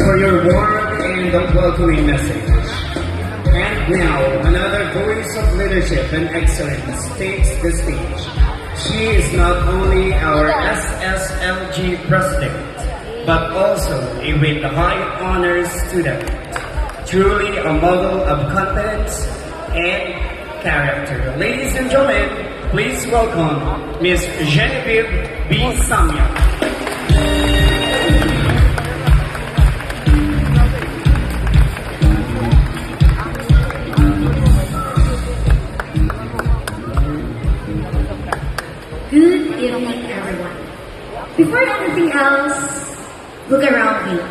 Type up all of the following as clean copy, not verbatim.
for your warm and welcoming message. And now, another voice of leadership and excellence takes the stage. She is not only our SSLG president, but also a with high honors student. Truly a model of confidence and character. Ladies and gentlemen, please welcome Miss Genevieve B. Samya. Good evening, everyone. Before anything else, look around you.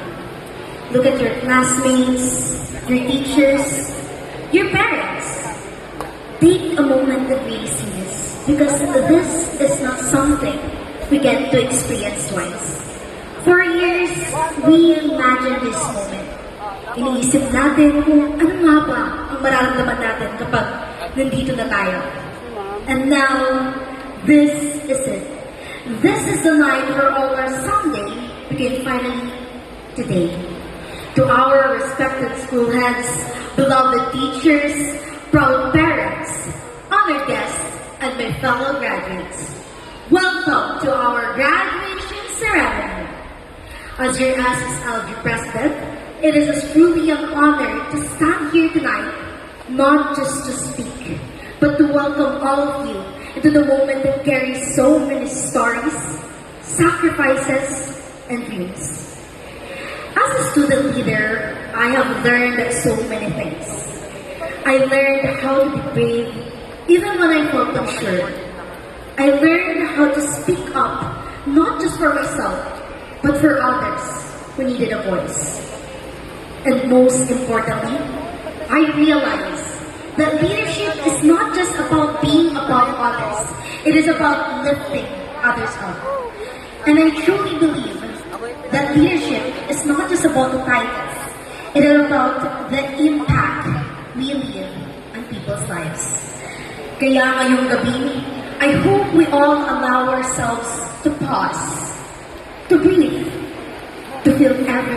Look at your classmates, your teachers, your parents. Take a moment to really see this, because this is not something we get to experience twice. For years, we imagined this moment. Iniisip natin kung ano nga ba ang mararamdaman natin kapag nandito na tayo. And now, this is it. This is the night where all our someday became finally today. To our respected school heads, beloved teachers, proud parents, honored guests, and my fellow graduates, welcome to our graduation ceremony. As your SSLG president, it is truly an honor to stand here tonight, not just to speak, but to welcome all of you into the moment that carries so many stories, sacrifices, and dreams. As a student leader, I have learned so many things. I learned how to be brave even when I felt unsure. I learned how to speak up, not just for myself, but for others who needed a voice. And most importantly, I realized that leadership is not just about being above others. It is about lifting others up. And I truly believe that leadership is not just about the titles. It is about the impact we leave on people's lives. Kaya ngayong gabi, I hope we all allow ourselves to pause, to breathe, to feel every